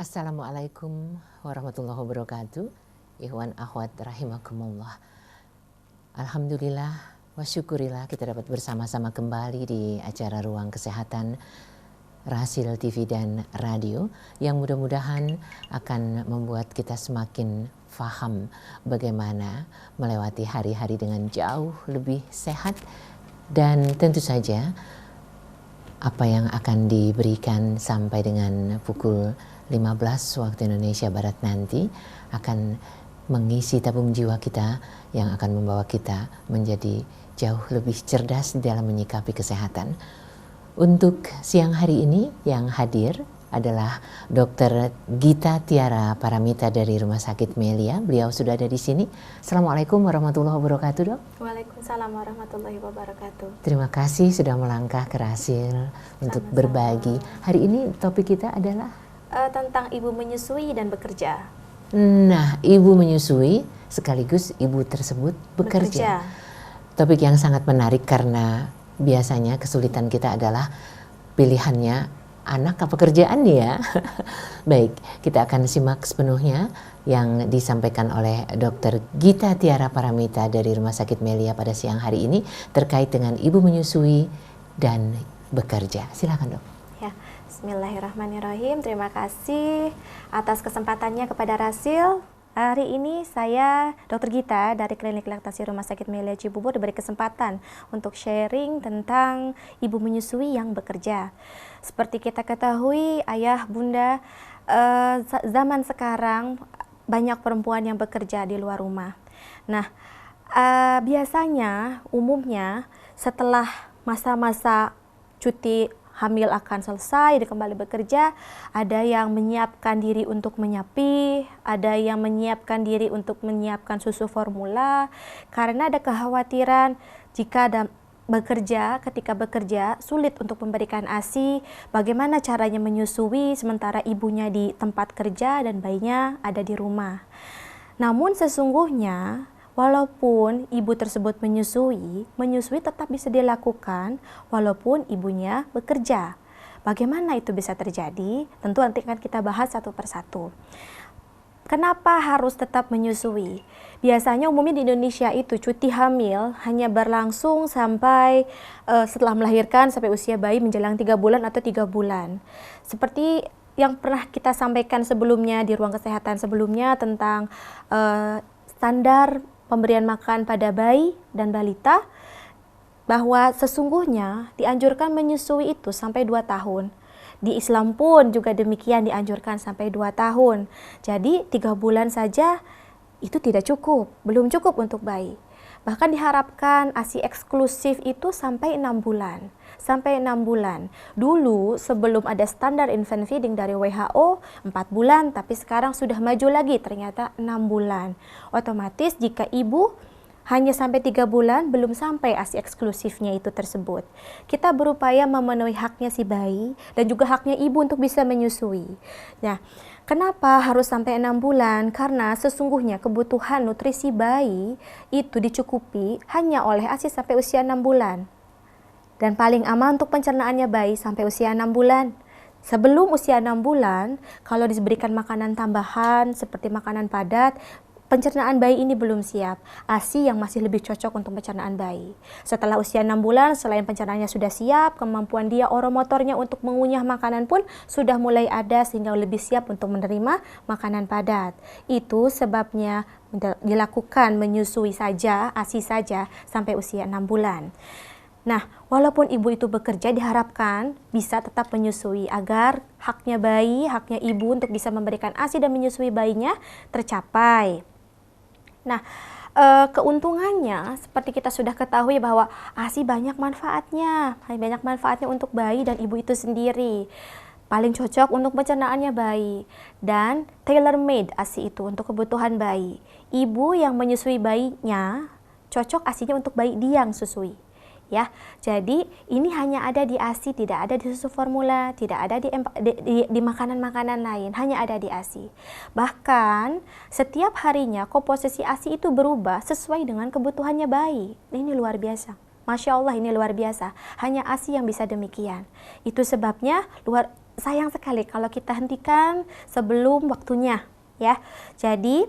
Assalamualaikum warahmatullahi wabarakatuh. Ikhwan akhwat rahimakumullah. Alhamdulillah wa syukurillah kita dapat bersama-sama kembali di acara Ruang Kesehatan Rahasil TV dan Radio yang mudah-mudahan akan membuat kita semakin faham bagaimana melewati hari-hari dengan jauh lebih sehat, dan tentu saja apa yang akan diberikan sampai dengan pukul 15 waktu Indonesia Barat nanti akan mengisi tabung jiwa kita yang akan membawa kita menjadi jauh lebih cerdas dalam menyikapi kesehatan. Untuk siang hari ini yang hadir adalah Dr. Gita Tiara Paramita dari Rumah Sakit Melia. Beliau sudah ada di sini. Assalamualaikum warahmatullahi wabarakatuh, Dok. Waalaikumsalam warahmatullahi wabarakatuh. Terima kasih sudah melangkah ke Rahasil untuk berbagi. Hari ini topik kita adalah tentang ibu menyusui dan bekerja. Nah, ibu menyusui sekaligus ibu tersebut bekerja. Topik yang sangat menarik karena biasanya kesulitan kita adalah pilihannya anak apa kerjaan ya. Baik, kita akan simak sepenuhnya yang disampaikan oleh Dr. Gita Tiara Paramita dari Rumah Sakit Melia pada siang hari ini terkait dengan ibu menyusui dan bekerja. Silakan, Dok. Ya, bismillahirrahmanirrahim. Terima kasih atas kesempatannya kepada Rahasil. Hari ini saya, Dr. Gita dari Klinik Laktasi Rumah Sakit Melia Cibubur, diberi kesempatan untuk sharing tentang ibu menyusui yang bekerja. Seperti kita ketahui, ayah, bunda, zaman sekarang banyak perempuan yang bekerja di luar rumah. Nah, biasanya, umumnya setelah masa-masa cuti hamil akan selesai dan kembali bekerja, ada yang menyiapkan diri untuk menyapi, ada yang menyiapkan diri untuk menyiapkan susu formula, karena ada kekhawatiran jika ketika bekerja sulit untuk memberikan ASI, bagaimana caranya menyusui sementara ibunya di tempat kerja dan bayinya ada di rumah. Namun sesungguhnya walaupun ibu tersebut menyusui tetap bisa dilakukan walaupun ibunya bekerja. Bagaimana itu bisa terjadi? Tentu nanti akan kita bahas satu persatu. Kenapa harus tetap menyusui? Biasanya umumnya di Indonesia itu cuti hamil hanya berlangsung sampai setelah melahirkan sampai usia bayi menjelang 3 bulan atau 3 bulan. Seperti yang pernah kita sampaikan sebelumnya di ruang kesehatan sebelumnya tentang standar pemberian makan pada bayi dan balita, bahwa sesungguhnya dianjurkan menyusui itu sampai 2 tahun. Di Islam pun juga demikian, dianjurkan sampai 2 tahun. Jadi 3 bulan saja itu tidak cukup, belum cukup untuk bayi. Bahkan diharapkan ASI eksklusif itu sampai 6 bulan. Sampai 6 bulan. Dulu sebelum ada standar infant feeding dari WHO 4 bulan, tapi sekarang sudah maju lagi ternyata 6 bulan. Otomatis jika ibu hanya sampai 3 bulan belum sampai ASI eksklusifnya itu tersebut. Kita berupaya memenuhi haknya si bayi dan juga haknya ibu untuk bisa menyusui. Nah, kenapa harus sampai 6 bulan? Karena sesungguhnya kebutuhan nutrisi bayi itu dicukupi hanya oleh ASI sampai usia 6 bulan. Dan paling aman untuk pencernaannya bayi sampai usia 6 bulan. Sebelum usia 6 bulan, kalau diberikan makanan tambahan seperti makanan padat, pencernaan bayi ini belum siap. ASI yang masih lebih cocok untuk pencernaan bayi. Setelah usia 6 bulan, selain pencernaannya sudah siap, kemampuan dia oromotornya untuk mengunyah makanan pun sudah mulai ada sehingga lebih siap untuk menerima makanan padat. Itu sebabnya dilakukan menyusui saja, ASI saja sampai usia 6 bulan. Nah, walaupun ibu itu bekerja, diharapkan bisa tetap menyusui agar haknya bayi, haknya ibu untuk bisa memberikan ASI dan menyusui bayinya tercapai. Nah, keuntungannya seperti kita sudah ketahui bahwa ASI banyak manfaatnya untuk bayi dan ibu itu sendiri. Paling cocok untuk pencernaannya bayi dan tailor-made ASI itu untuk kebutuhan bayi. Ibu yang menyusui bayinya cocok ASInya untuk bayi dia yang susui. Ya, jadi ini hanya ada di ASI, tidak ada di susu formula, tidak ada di makanan-makanan lain, hanya ada di ASI. Bahkan setiap harinya komposisi ASI itu berubah sesuai dengan kebutuhannya bayi. Ini luar biasa. Masya Allah, ini luar biasa. Hanya ASI yang bisa demikian. Itu sebabnya sayang sekali kalau kita hentikan sebelum waktunya ya. Jadi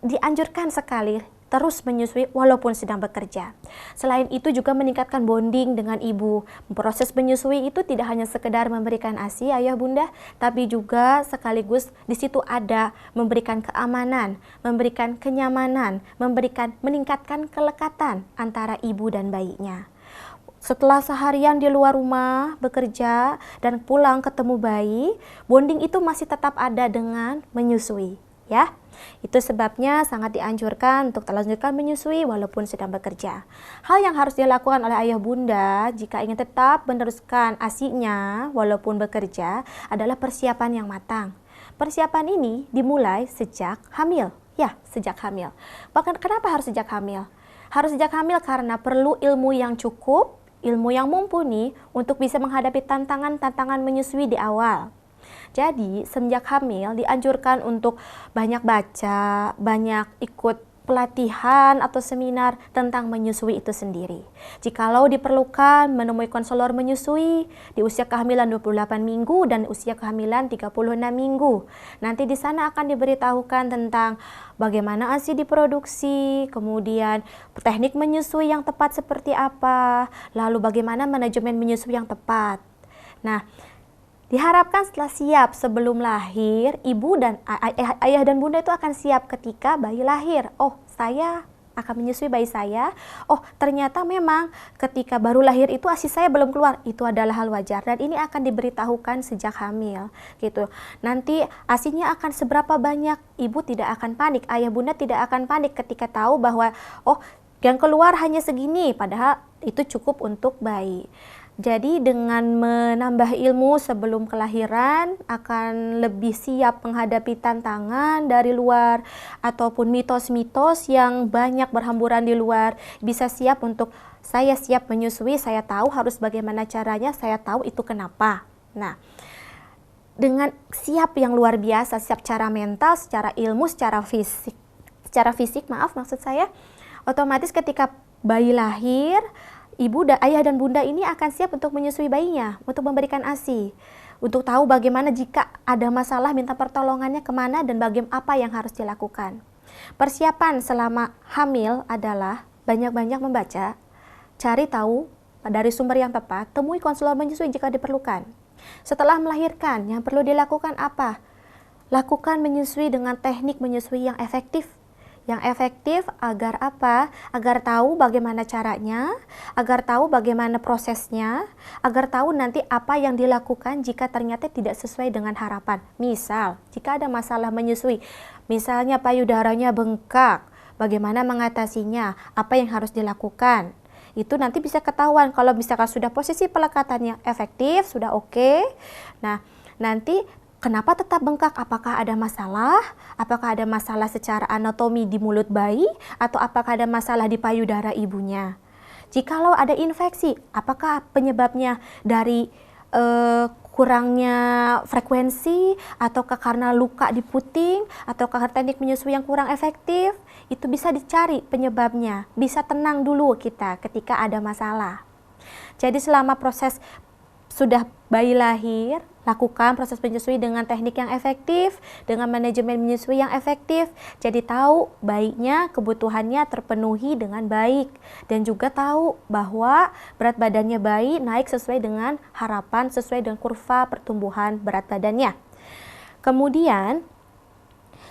dianjurkan sekali terus menyusui walaupun sedang bekerja. Selain itu juga meningkatkan bonding dengan ibu. Proses menyusui itu tidak hanya sekedar memberikan ASI ayah bunda, tapi juga sekaligus di situ ada memberikan keamanan, memberikan kenyamanan, meningkatkan kelekatan antara ibu dan bayinya. Setelah seharian di luar rumah bekerja dan pulang ketemu bayi, bonding itu masih tetap ada dengan menyusui, ya. Itu sebabnya sangat dianjurkan untuk lanjutkan menyusui walaupun sedang bekerja. Hal yang harus dilakukan oleh ayah bunda jika ingin tetap meneruskan ASI-nya walaupun bekerja adalah persiapan yang matang. Persiapan ini dimulai sejak hamil, ya, sejak hamil. Bahkan kenapa harus sejak hamil? Harus sejak hamil karena perlu ilmu yang cukup, ilmu yang mumpuni untuk bisa menghadapi tantangan-tantangan menyusui di awal. Jadi, semenjak hamil dianjurkan untuk banyak baca, banyak ikut pelatihan atau seminar tentang menyusui itu sendiri. Jikalau diperlukan menemui konselor menyusui di usia kehamilan 28 minggu dan usia kehamilan 36 minggu. Nanti di sana akan diberitahukan tentang bagaimana ASI diproduksi, kemudian teknik menyusui yang tepat seperti apa, lalu bagaimana manajemen menyusui yang tepat. Nah, diharapkan setelah siap sebelum lahir, ibu dan ayah dan bunda itu akan siap ketika bayi lahir. Oh, saya akan menyusui bayi saya. Oh, ternyata memang ketika baru lahir itu ASI saya belum keluar. Itu adalah hal wajar dan ini akan diberitahukan sejak hamil, gitu. Nanti ASInya akan seberapa banyak, ibu tidak akan panik, ayah bunda tidak akan panik ketika tahu bahwa oh, yang keluar hanya segini, padahal itu cukup untuk bayi. Jadi dengan menambah ilmu sebelum kelahiran akan lebih siap menghadapi tantangan dari luar ataupun mitos-mitos yang banyak berhamburan di luar. Bisa siap untuk saya siap menyusui, saya tahu harus bagaimana caranya, saya tahu itu kenapa. Nah, dengan siap yang luar biasa, siap secara mental, secara ilmu, secara fisik, maksud saya, otomatis ketika bayi lahir, ibu dan ayah dan bunda ini akan siap untuk menyusui bayinya, untuk memberikan ASI, untuk tahu bagaimana jika ada masalah minta pertolongannya kemana dan apa yang harus dilakukan. Persiapan selama hamil adalah banyak-banyak membaca, cari tahu dari sumber yang tepat, temui konselor menyusui jika diperlukan. Setelah melahirkan, yang perlu dilakukan apa? Lakukan menyusui dengan teknik menyusui yang efektif. Yang efektif agar apa? Agar tahu bagaimana caranya, agar tahu bagaimana prosesnya, agar tahu nanti apa yang dilakukan jika ternyata tidak sesuai dengan harapan. Misal, jika ada masalah menyusui, misalnya payudaranya bengkak, bagaimana mengatasinya, apa yang harus dilakukan. Itu nanti bisa ketahuan kalau misalkan sudah posisi pelekatannya efektif, sudah oke. Nah, nanti kenapa tetap bengkak? Apakah ada masalah? Apakah ada masalah secara anatomi di mulut bayi? Atau apakah ada masalah di payudara ibunya? Jikalau ada infeksi, apakah penyebabnya dari kurangnya frekuensi? Ataukah karena luka di puting? Ataukah teknik menyusui yang kurang efektif? Itu bisa dicari penyebabnya. Bisa tenang dulu kita ketika ada masalah. Jadi selama proses sudah bayi lahir, lakukan proses menyusui dengan teknik yang efektif, dengan manajemen menyusui yang efektif. Jadi tahu bayinya kebutuhannya terpenuhi dengan baik dan juga tahu bahwa berat badannya bayi naik sesuai dengan harapan, sesuai dengan kurva pertumbuhan berat badannya. Kemudian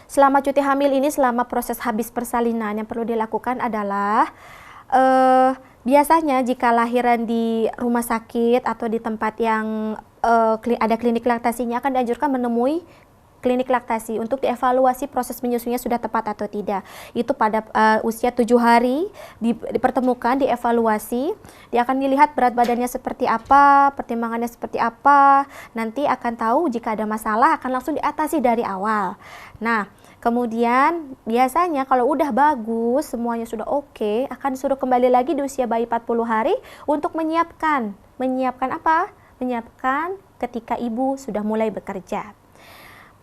selama cuti hamil ini, selama proses habis persalinan, yang perlu dilakukan adalah biasanya jika lahiran di rumah sakit atau di tempat yang ada klinik laktasinya, akan dianjurkan menemui klinik laktasi untuk dievaluasi proses menyusuinya sudah tepat atau tidak. Itu pada usia 7 hari dipertemukan, dievaluasi. Dia akan dilihat berat badannya seperti apa, pertimbangannya seperti apa. Nanti akan tahu jika ada masalah akan langsung diatasi dari awal. Nah, kemudian biasanya kalau udah bagus, semuanya sudah oke, akan disuruh kembali lagi di usia bayi 40 hari untuk menyiapkan apa? Menyiapkan ketika ibu sudah mulai bekerja.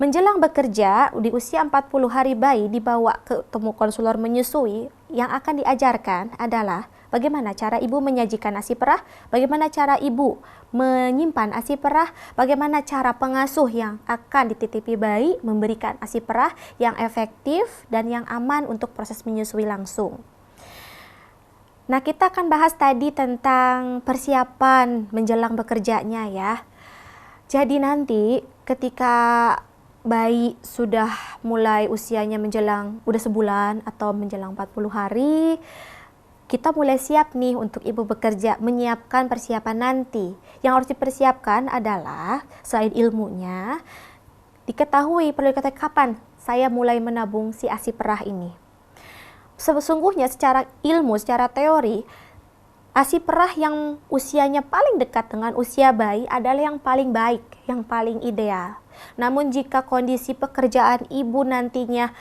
Menjelang bekerja, di usia 40 hari bayi dibawa ke temu konselor menyusui, yang akan diajarkan adalah bagaimana cara ibu menyajikan ASI perah, bagaimana cara ibu menyimpan ASI perah, bagaimana cara pengasuh yang akan dititipi bayi memberikan ASI perah yang efektif dan yang aman untuk proses menyusui langsung. Nah, kita akan bahas tadi tentang persiapan menjelang bekerjanya ya. Jadi nanti ketika bayi sudah mulai usianya menjelang udah sebulan atau menjelang 40 hari, kita mulai siap nih untuk ibu bekerja, menyiapkan persiapan nanti. Yang harus dipersiapkan adalah selain ilmunya, perlu diketahui kapan saya mulai menabung si ASI perah ini. Sesungguhnya secara ilmu, secara teori, ASI perah yang usianya paling dekat dengan usia bayi adalah yang paling baik, yang paling ideal. Namun jika kondisi pekerjaan ibu nantinya,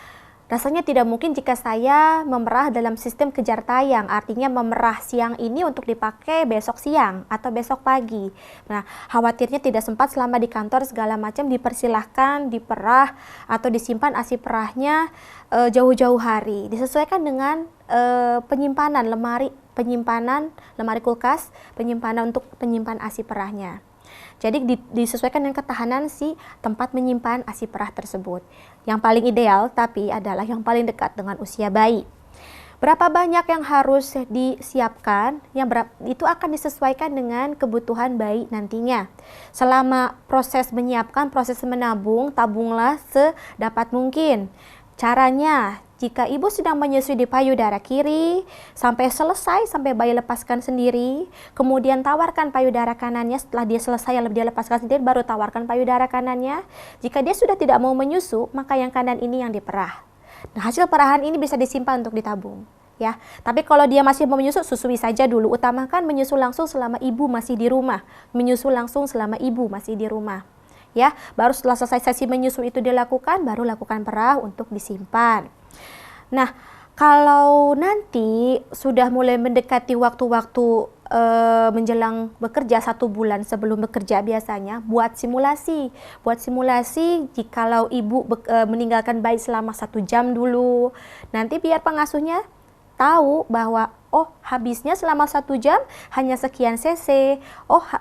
rasanya tidak mungkin jika saya memerah dalam sistem kejar tayang, artinya memerah siang ini untuk dipakai besok siang atau besok pagi. Nah, khawatirnya tidak sempat selama di kantor segala macam, dipersilahkan diperah atau disimpan ASI perahnya jauh-jauh hari. Disesuaikan dengan penyimpanan lemari kulkas, penyimpanan untuk penyimpan ASI perahnya. Jadi disesuaikan dengan ketahanan si tempat menyimpan ASI perah tersebut. Yang paling ideal tapi adalah yang paling dekat dengan usia bayi. Berapa banyak yang harus disiapkan, itu akan disesuaikan dengan kebutuhan bayi nantinya. Selama proses menyiapkan, proses menabung, tabunglah sedapat mungkin. Caranya, jika ibu sedang menyusui di payudara kiri, sampai selesai, sampai bayi lepaskan sendiri, kemudian tawarkan payudara kanannya. Setelah dia selesai, dia lepaskan sendiri, baru tawarkan payudara kanannya. Jika dia sudah tidak mau menyusu, maka yang kanan ini yang diperah. Nah, hasil perahan ini bisa disimpan untuk ditabung. Ya, tapi kalau dia masih mau menyusu, susui saja dulu. Utamakan menyusu langsung selama ibu masih di rumah. Menyusu langsung selama ibu masih di rumah. Ya, baru setelah selesai sesi menyusu itu dilakukan, baru lakukan perah untuk disimpan. Nah, kalau nanti sudah mulai mendekati waktu-waktu menjelang bekerja 1 bulan sebelum bekerja, biasanya buat simulasi. Buat simulasi jikalau ibu meninggalkan bayi selama 1 jam dulu. Nanti biar pengasuhnya tahu bahwa habisnya selama 1 jam hanya sekian cc,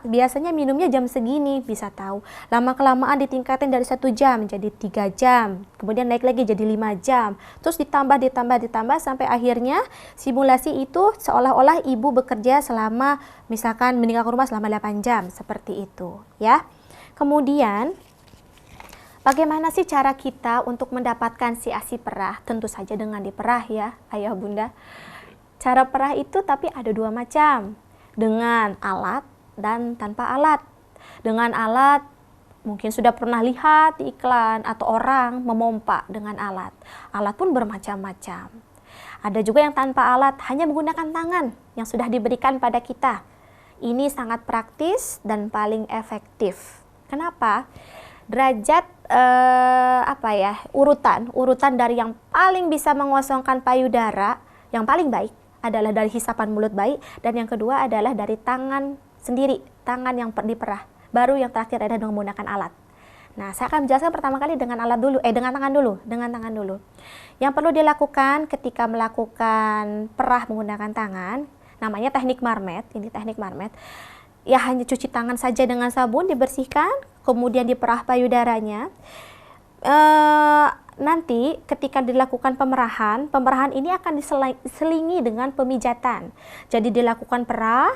biasanya minumnya jam segini, bisa tahu. Lama-kelamaan ditingkatin dari 1 jam jadi 3 jam, kemudian naik lagi jadi 5 jam, terus ditambah sampai akhirnya simulasi itu seolah-olah ibu bekerja selama, misalkan meninggalkan rumah selama 8 jam, seperti itu ya. Kemudian bagaimana sih cara kita untuk mendapatkan si ASI perah? Tentu saja dengan diperah ya, ayah bunda. Cara perah itu tapi ada 2 macam, dengan alat dan tanpa alat. Dengan alat mungkin sudah pernah lihat di iklan atau orang memompa dengan alat. Alat pun bermacam-macam. Ada juga yang tanpa alat, hanya menggunakan tangan yang sudah diberikan pada kita. Ini sangat praktis dan paling efektif. Kenapa? Derajat urutan dari yang paling bisa mengosongkan payudara, yang paling baik adalah dari hisapan mulut bayi, dan yang kedua adalah dari tangan sendiri, tangan yang diperah. Baru yang terakhir adalah dengan menggunakan alat. Nah, saya akan menjelaskan pertama kali dengan tangan dulu. Yang perlu dilakukan ketika melakukan perah menggunakan tangan, namanya teknik Marmet. Ini teknik Marmet. Ya, hanya cuci tangan saja dengan sabun, dibersihkan, kemudian diperah payudaranya. Nanti ketika dilakukan pemerahan ini akan diselingi dengan pemijatan. Jadi dilakukan perah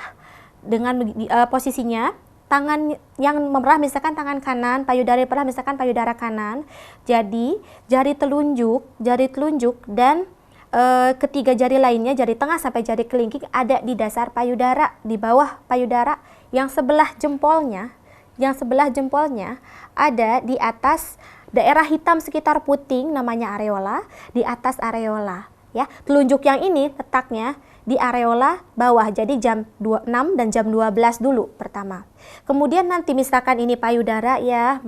dengan posisinya, tangan yang memerah misalkan tangan kanan, payudara perah misalkan payudara kanan. Jadi jari telunjuk dan ketiga jari lainnya, jari tengah sampai jari kelingking ada di dasar payudara, di bawah payudara. Yang sebelah jempolnya ada di atas daerah hitam sekitar puting, namanya areola, di atas areola ya. Telunjuk yang ini letaknya di areola bawah, jadi jam 6 dan jam 12 dulu pertama. Kemudian nanti misalkan ini payudara ya,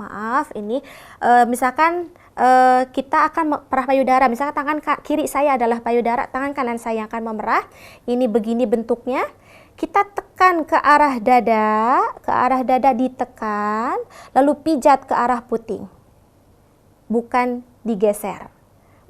misalkan kita akan perah payudara, misalkan tangan kiri saya adalah payudara, tangan kanan saya akan memerah, ini begini bentuknya. Kita tekan ke arah dada ditekan, lalu pijat ke arah puting. Bukan digeser.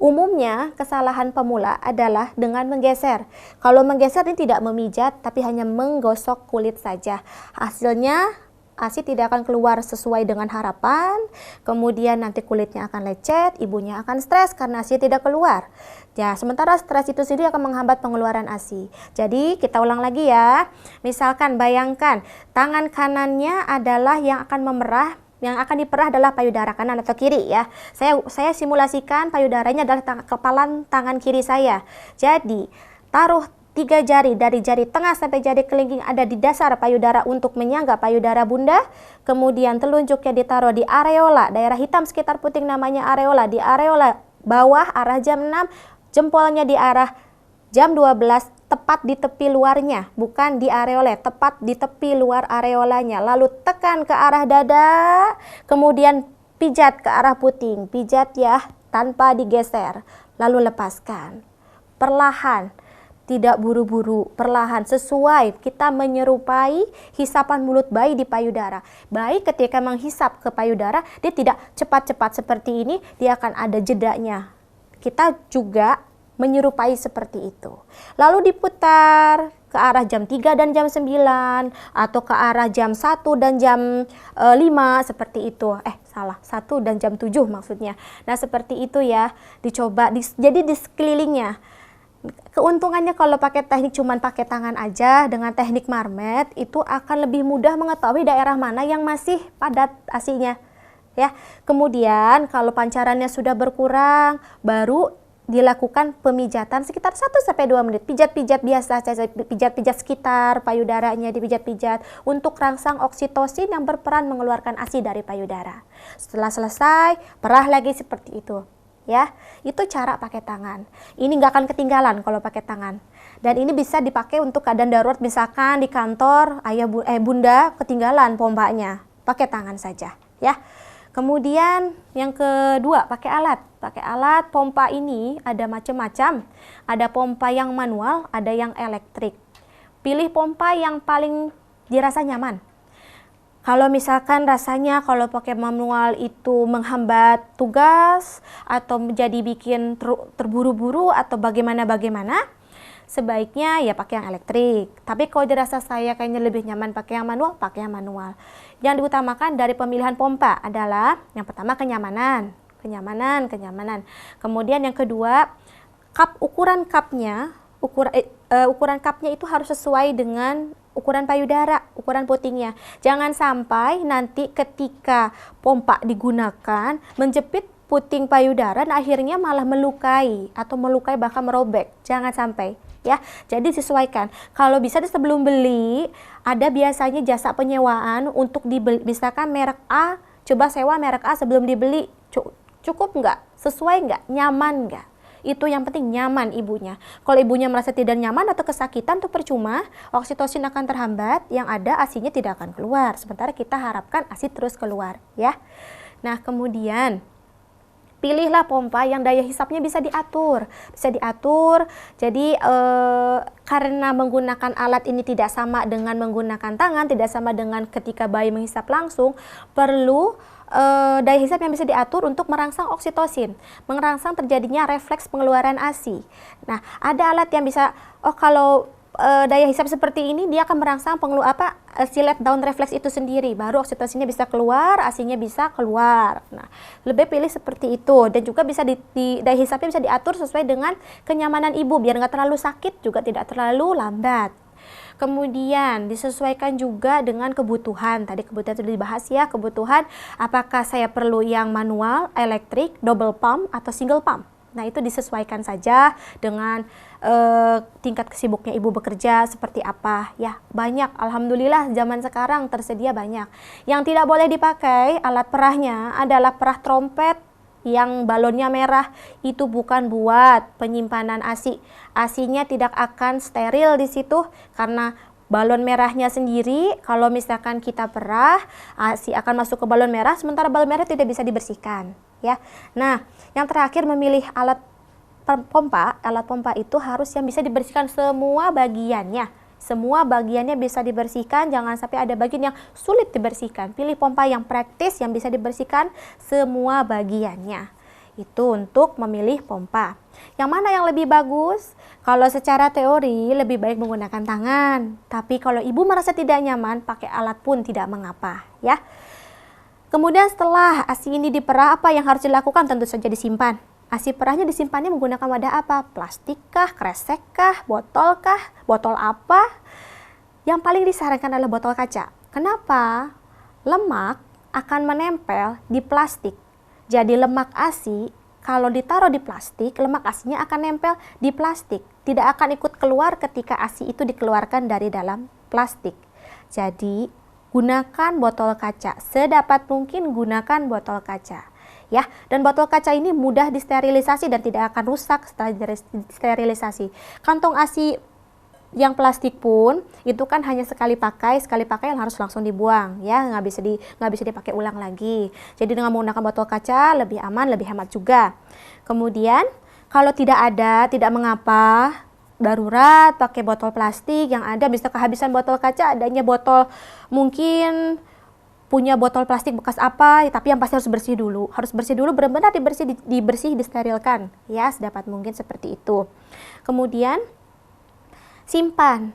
Umumnya kesalahan pemula adalah dengan menggeser. Kalau menggeser ini tidak memijat tapi hanya menggosok kulit saja. Hasilnya ASI tidak akan keluar sesuai dengan harapan, kemudian nanti kulitnya akan lecet, ibunya akan stres karena ASI tidak keluar. Ya, sementara stres itu sendiri akan menghambat pengeluaran ASI. Jadi kita ulang lagi ya. Misalkan bayangkan tangan kanannya adalah yang akan memerah, yang akan diperah adalah payudara kanan atau kiri ya. Saya simulasikan payudaranya adalah kepalan tangan kiri saya. Jadi taruh 3 jari dari jari tengah sampai jari kelingking ada di dasar payudara untuk menyangga payudara bunda. Kemudian telunjuknya ditaruh di areola, daerah hitam sekitar puting namanya areola. Di areola bawah arah jam 6, jempolnya di arah jam 12, tepat di tepi luarnya, bukan di areola, tepat di tepi luar areolanya. Lalu tekan ke arah dada, kemudian pijat ke arah puting, pijat ya tanpa digeser. Lalu lepaskan, perlahan. Tidak buru-buru, perlahan, sesuai kita menyerupai hisapan mulut bayi di payudara. Bayi ketika menghisap ke payudara, dia tidak cepat-cepat seperti ini, dia akan ada jedanya. Kita juga menyerupai seperti itu. Lalu diputar ke arah jam 3 dan jam 9, atau ke arah jam 1 dan jam 5, seperti itu. Salah, 1 dan jam 7 maksudnya. Nah seperti itu ya, dicoba, jadi di sekelilingnya. Keuntungannya kalau pakai teknik cuman pakai tangan aja dengan teknik marmet itu akan lebih mudah mengetahui daerah mana yang masih padat ASINya ya. Kemudian kalau pancarannya sudah berkurang baru dilakukan pemijatan sekitar 1-2 menit. Pijat-pijat biasa, pijat-pijat sekitar payudaranya, dipijat-pijat untuk rangsang oksitosin yang berperan mengeluarkan ASI dari payudara. Setelah selesai, perah lagi seperti itu. Ya, itu cara pakai tangan. Ini nggak akan ketinggalan kalau pakai tangan. Dan ini bisa dipakai untuk keadaan darurat, misalkan di kantor bunda ketinggalan pompanya, pakai tangan saja, ya. Kemudian yang kedua, pakai alat. Pakai alat pompa ini ada macam-macam. Ada pompa yang manual, ada yang elektrik. Pilih pompa yang paling dirasa nyaman. Kalau misalkan rasanya kalau pakai manual itu menghambat tugas atau menjadi bikin terburu-buru atau bagaimana, sebaiknya ya pakai yang elektrik. Tapi kalau dirasa saya kayaknya lebih nyaman pakai yang manual, pakai yang manual. Yang diutamakan dari pemilihan pompa adalah yang pertama kenyamanan. Kemudian yang kedua, ukuran cupnya itu harus sesuai dengan ukuran payudara, ukuran putingnya. Jangan sampai nanti ketika pompa digunakan menjepit puting payudara dan akhirnya malah melukai bahkan merobek. Jangan sampai ya. Jadi sesuaikan. Kalau bisa sebelum beli ada biasanya jasa penyewaan untuk dibeli. Misalkan merek A, coba sewa merek A sebelum dibeli. Cukup nggak? Sesuai nggak? Nyaman nggak? Itu yang penting nyaman ibunya. Kalau ibunya merasa tidak nyaman atau kesakitan itu percuma, oksitosin akan terhambat, yang ada ASINya tidak akan keluar. Sementara kita harapkan ASI terus keluar ya. Nah kemudian pilihlah pompa yang daya hisapnya bisa diatur. Jadi karena menggunakan alat ini tidak sama dengan menggunakan tangan, tidak sama dengan ketika bayi menghisap langsung, perlu daya hisap yang bisa diatur untuk merangsang oksitosin, merangsang terjadinya refleks pengeluaran ASI. Nah, ada alat yang bisa, kalau daya hisap seperti ini dia akan merangsang si let down refleks itu sendiri, baru oksitosinnya bisa keluar, ASINya bisa keluar. Nah, lebih pilih seperti itu, dan juga bisa daya hisapnya bisa diatur sesuai dengan kenyamanan ibu, biar nggak terlalu sakit juga tidak terlalu lambat. Kemudian disesuaikan juga dengan kebutuhan. Tadi kebutuhan sudah dibahas ya, kebutuhan apakah saya perlu yang manual, elektrik, double pump atau single pump. Nah itu disesuaikan saja dengan tingkat kesibuknya ibu bekerja seperti apa ya. Banyak, alhamdulillah zaman sekarang tersedia banyak. Yang tidak boleh dipakai alat perahnya adalah perah trompet yang balonnya merah, itu bukan buat penyimpanan ASI. ASINya tidak akan steril di situ karena balon merahnya sendiri. Kalau misalkan kita perah, ASI akan masuk ke balon merah, sementara balon merah tidak bisa dibersihkan ya. Nah, yang terakhir memilih alat pompa. Alat pompa itu harus yang bisa dibersihkan semua bagiannya. Semua bagiannya bisa dibersihkan, jangan sampai ada bagian yang sulit dibersihkan. Pilih pompa yang praktis yang bisa dibersihkan semua bagiannya. Itu untuk memilih pompa. Yang mana yang lebih bagus? Kalau secara teori lebih baik menggunakan tangan. Tapi kalau ibu merasa tidak nyaman, pakai alat pun tidak mengapa, ya. Kemudian setelah ASI ini diperah, apa yang harus dilakukan? Tentu saja disimpan. ASI perahnya disimpannya menggunakan wadah apa? Plastik kah, kresek kah, botol kah, botol apa? Yang paling disarankan adalah botol kaca. Kenapa? Lemak akan menempel di plastik. Jadi lemak ASI kalau ditaruh di plastik, lemak ASInya akan nempel di plastik. Tidak akan ikut keluar ketika ASI itu dikeluarkan dari dalam plastik. Jadi gunakan botol kaca. Sedapat mungkin gunakan botol kaca. Ya, dan botol kaca ini mudah disterilisasi dan tidak akan rusak setelah disterilisasi. Kantong ASI yang plastik pun itu kan hanya sekali pakai yang harus langsung dibuang, ya, nggak bisa dipakai ulang lagi. Jadi dengan menggunakan botol kaca lebih aman, lebih hemat juga. Kemudian kalau tidak mengapa, darurat pakai botol plastik yang ada, bisa kehabisan botol kaca, adanya botol mungkin punya botol plastik bekas apa, tapi yang pasti harus bersih dulu, benar-benar dibersih, disterilkan, ya, sedapat mungkin seperti itu. Kemudian simpan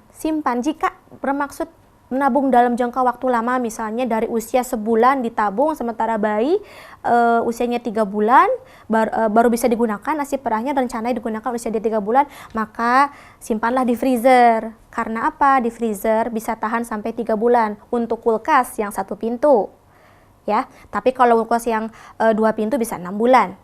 jika bermaksud menabung dalam jangka waktu lama, misalnya dari usia sebulan ditabung, sementara bayi usianya 3 bulan baru bisa digunakan ASI perahnya, rencananya digunakan usia dia 3 bulan, maka simpanlah di freezer. Karena apa? Di freezer bisa tahan sampai 3 bulan untuk kulkas yang 1 pintu, ya. Tapi kalau kulkas yang 2 pintu bisa 6 bulan.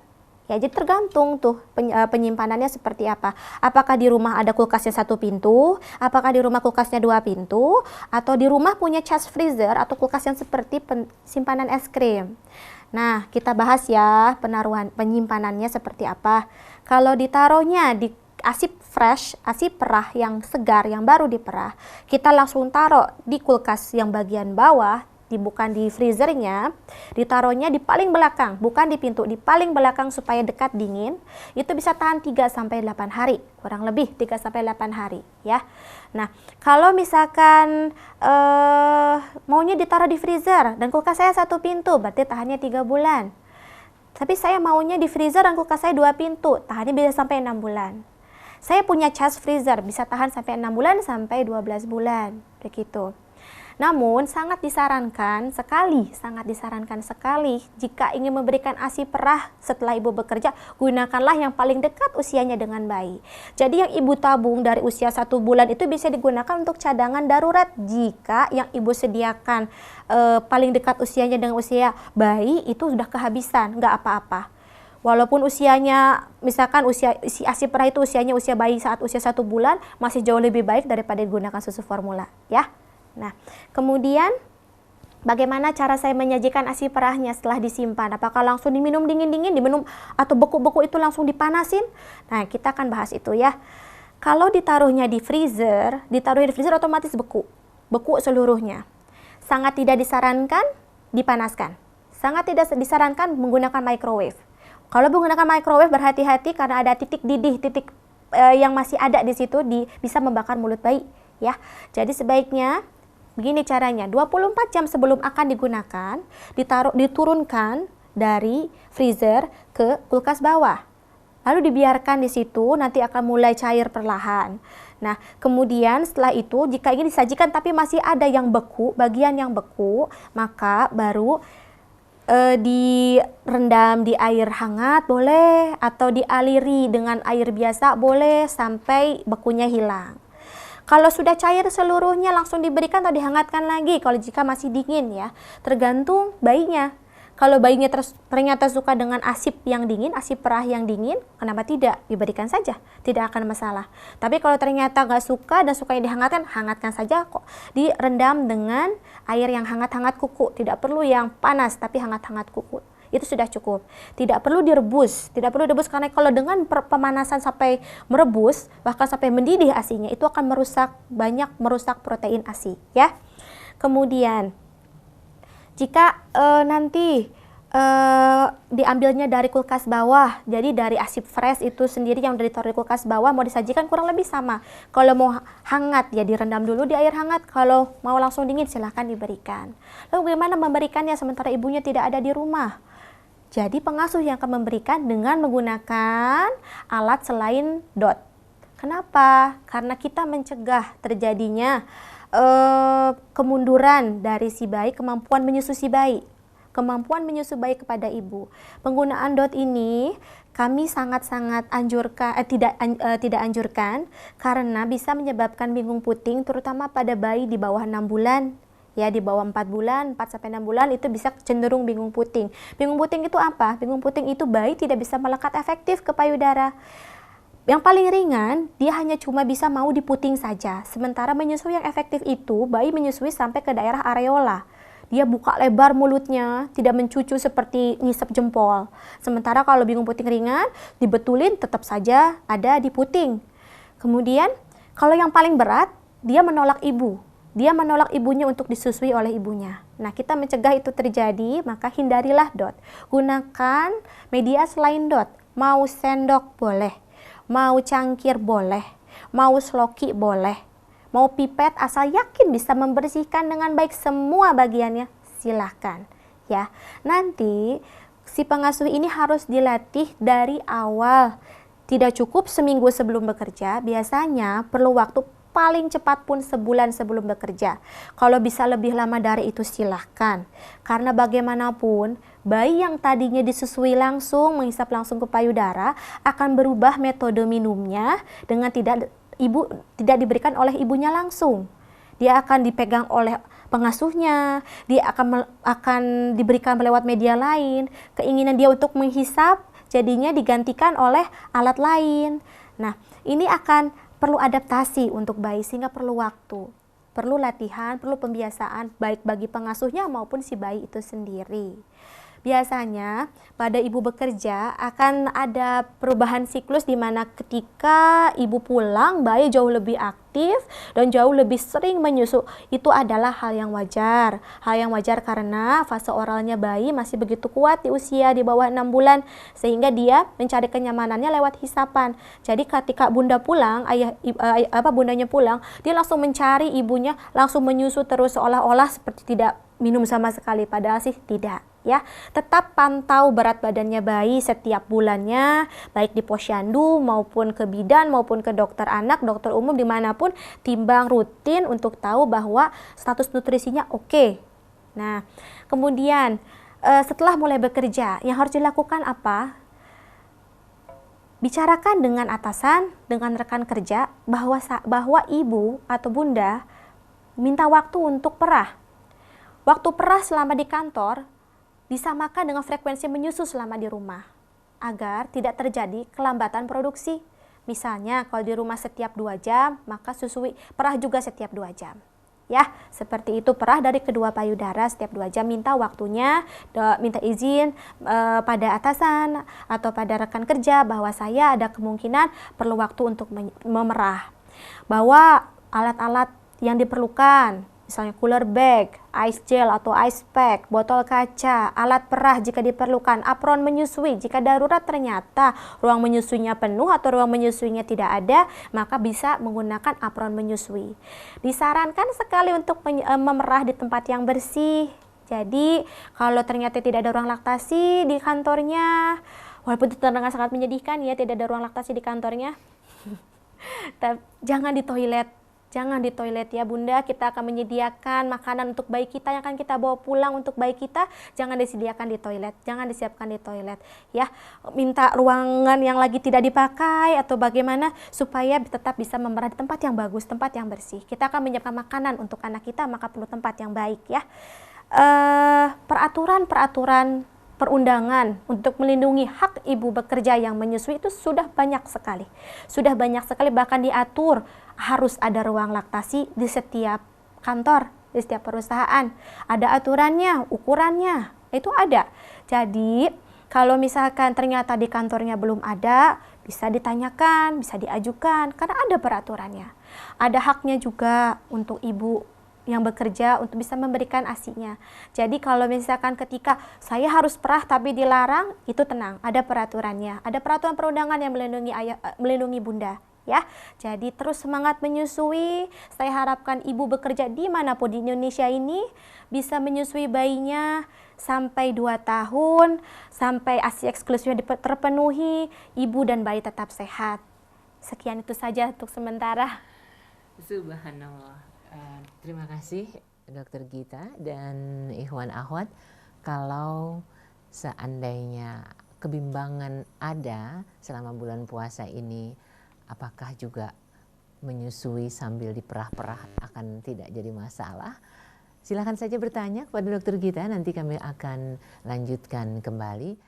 Ya, jadi tergantung tuh penyimpanannya seperti apa. Apakah di rumah ada kulkasnya 1 pintu, apakah di rumah kulkasnya 2 pintu, atau di rumah punya chest freezer atau kulkas yang seperti simpanan es krim. Nah, kita bahas ya penyimpanannya seperti apa. Kalau ditaruhnya di ASI fresh, ASI perah yang segar, yang baru diperah, kita langsung taruh di kulkas yang bagian bawah, bukan di freezernya, ditaruhnya di paling belakang, bukan di pintu, di paling belakang supaya dekat dingin. Itu bisa tahan 3-8 hari, kurang lebih 3-8 hari, ya. Nah, kalau misalkan maunya ditaruh di freezer dan kulkas saya 1 pintu, berarti tahannya 3 bulan. Tapi saya maunya di freezer dan kulkas saya 2 pintu, tahannya bisa sampai 6 bulan. Saya punya chest freezer, bisa tahan sampai 6 bulan sampai 12 bulan, begitu. Namun sangat disarankan sekali jika ingin memberikan ASI perah setelah ibu bekerja, gunakanlah yang paling dekat usianya dengan bayi. Jadi yang ibu tabung dari usia 1 bulan itu bisa digunakan untuk cadangan darurat jika yang ibu sediakan paling dekat usianya dengan usia bayi itu sudah kehabisan, nggak apa-apa. Walaupun usianya, misalkan si ASI perah itu usianya usia bayi saat usia 1 bulan, masih jauh lebih baik daripada digunakan susu formula, ya. Nah, kemudian bagaimana cara saya menyajikan ASI perahnya setelah disimpan? Apakah langsung diminum dingin-dingin, diminum atau beku-beku itu langsung dipanasin? Nah, kita akan bahas itu, ya. Kalau ditaruhnya di freezer otomatis beku seluruhnya. Sangat tidak disarankan dipanaskan. Sangat tidak disarankan menggunakan microwave. Kalau menggunakan microwave berhati-hati karena ada titik didih, yang masih ada di situ bisa membakar mulut bayi, ya. Jadi sebaiknya begini caranya, 24 jam sebelum akan digunakan, diturunkan dari freezer ke kulkas bawah. Lalu dibiarkan di situ, nanti akan mulai cair perlahan. Nah, kemudian setelah itu jika ingin disajikan tapi masih ada yang beku, bagian yang beku, maka baru direndam di air hangat boleh, atau dialiri dengan air biasa boleh sampai bekunya hilang. Kalau sudah cair seluruhnya langsung diberikan atau dihangatkan lagi kalau jika masih dingin, ya. Tergantung bayinya. Kalau bayinya ternyata suka dengan ASI yang dingin, ASI perah yang dingin, kenapa tidak? Diberikan saja, tidak akan masalah. Tapi kalau ternyata nggak suka dan sukanya dihangatkan, hangatkan saja kok. Direndam dengan air yang hangat-hangat kuku, tidak perlu yang panas tapi hangat-hangat kuku. Itu sudah cukup. Tidak perlu direbus, karena kalau dengan pemanasan sampai merebus, bahkan sampai mendidih ASInya, itu akan merusak protein ASI, ya. Kemudian jika nanti diambilnya dari kulkas bawah, jadi dari ASI fresh itu sendiri yang ditaruh di kulkas bawah mau disajikan kurang lebih sama. Kalau mau hangat ya direndam dulu di air hangat, kalau mau langsung dingin silahkan diberikan. Lalu bagaimana memberikannya sementara ibunya tidak ada di rumah? Jadi pengasuh yang akan memberikan dengan menggunakan alat selain DOT. Kenapa? Karena kita mencegah terjadinya kemunduran dari si bayi, kemampuan menyusu si bayi. Kemampuan menyusu bayi kepada ibu. Penggunaan DOT ini kami sangat-sangat tidak anjurkan karena bisa menyebabkan bingung puting terutama pada bayi di bawah 6 bulan. Ya, di bawah 4 bulan, 4 sampai 6 bulan itu bisa cenderung bingung puting. Bingung puting itu apa? Bingung puting itu bayi tidak bisa melekat efektif ke payudara. Yang paling ringan, dia hanya cuma bisa mau diputing saja. Sementara menyusui yang efektif itu, bayi menyusui sampai ke daerah areola. Dia buka lebar mulutnya, tidak mencucu seperti ngisep jempol. Sementara kalau bingung puting ringan, dibetulin tetap saja ada di puting. Kemudian, kalau yang paling berat, dia menolak ibu. Dia menolak ibunya untuk disusui oleh ibunya. Nah, kita mencegah itu terjadi, maka hindarilah DOT. Gunakan media selain DOT. Mau sendok boleh, mau cangkir boleh, mau sloki boleh, mau pipet asal yakin bisa membersihkan dengan baik semua bagiannya, silahkan. Ya, nanti si pengasuh ini harus dilatih dari awal. Tidak cukup seminggu sebelum bekerja, biasanya perlu waktu paling cepat pun sebulan sebelum bekerja. Kalau bisa lebih lama dari itu silahkan. Karena bagaimanapun, bayi yang tadinya disusui langsung, menghisap langsung ke payudara, akan berubah metode minumnya dengan tidak diberikan oleh ibunya langsung. Dia akan dipegang oleh pengasuhnya, dia akan diberikan lewat media lain. Keinginan dia untuk menghisap jadinya digantikan oleh alat lain. Nah, ini akan perlu adaptasi untuk bayi sehingga perlu waktu, perlu latihan, perlu pembiasaan baik bagi pengasuhnya maupun si bayi itu sendiri. Biasanya pada ibu bekerja akan ada perubahan siklus di mana ketika ibu pulang bayi jauh lebih aktif dan jauh lebih sering menyusu. Itu adalah hal yang wajar. Hal yang wajar karena fase oralnya bayi masih begitu kuat di usia di bawah 6 bulan sehingga dia mencari kenyamanannya lewat hisapan. Jadi ketika bunda pulang, bundanya pulang, dia langsung mencari ibunya, langsung menyusu terus seolah-olah seperti tidak minum sama sekali, padahal sih tidak. Ya, tetap pantau berat badannya bayi setiap bulannya, baik di posyandu maupun ke bidan maupun ke dokter anak, dokter umum dimanapun, timbang rutin untuk tahu bahwa status nutrisinya oke. Nah, kemudian setelah mulai bekerja, yang harus dilakukan apa? Bicarakan dengan atasan, dengan rekan kerja bahwa ibu atau bunda minta waktu untuk perah. Waktu perah selama di kantor disamakan dengan frekuensi menyusu selama di rumah agar tidak terjadi kelambatan produksi. Misalnya kalau di rumah setiap 2 jam, maka susui perah juga setiap 2 jam. Ya, seperti itu, perah dari kedua payudara setiap 2 jam, minta waktunya, minta izin pada atasan atau pada rekan kerja bahwa saya ada kemungkinan perlu waktu untuk memerah. Bawa alat-alat yang diperlukan, misalnya cooler bag, ice gel atau ice pack, botol kaca, alat perah jika diperlukan, apron menyusui. Jika darurat ternyata ruang menyusuinya penuh atau ruang menyusuinya tidak ada, maka bisa menggunakan apron menyusui. Disarankan sekali untuk memerah di tempat yang bersih. Jadi kalau ternyata tidak ada ruang laktasi di kantornya, walaupun itu terdengar sangat menyedihkan ya, tidak ada ruang laktasi di kantornya, jangan di toilet. Jangan di toilet ya bunda, kita akan menyediakan makanan untuk bayi kita yang akan kita bawa pulang untuk bayi kita, jangan disediakan di toilet, jangan disiapkan di toilet ya. Minta ruangan yang lagi tidak dipakai atau bagaimana supaya tetap bisa memerah di tempat yang bagus, tempat yang bersih. Kita akan menyiapkan makanan untuk anak kita, maka perlu tempat yang baik ya. Peraturan perundangan untuk melindungi hak ibu bekerja yang menyusui itu sudah banyak sekali. Sudah banyak sekali, bahkan diatur harus ada ruang laktasi di setiap kantor, di setiap perusahaan. Ada aturannya, ukurannya, itu ada. Jadi kalau misalkan ternyata di kantornya belum ada, bisa ditanyakan, bisa diajukan, karena ada peraturannya. Ada haknya juga untuk ibu yang bekerja untuk bisa memberikan ASI-nya. Jadi kalau misalkan ketika saya harus perah tapi dilarang, itu tenang, ada peraturannya. Ada peraturan perundangan yang melindungi bunda ya. Jadi terus semangat menyusui. Saya harapkan ibu bekerja dimanapun di Indonesia ini bisa menyusui bayinya sampai 2 tahun, sampai ASI eksklusifnya terpenuhi, ibu dan bayi tetap sehat. Sekian itu saja untuk sementara. Subhanallah. Terima kasih Dokter Gita dan Ikhwan Akhwat. Kalau seandainya kebimbangan ada selama bulan puasa ini, apakah juga menyusui sambil diperah-perah akan tidak jadi masalah? Silakan saja bertanya kepada Dokter Gita, nanti kami akan lanjutkan kembali.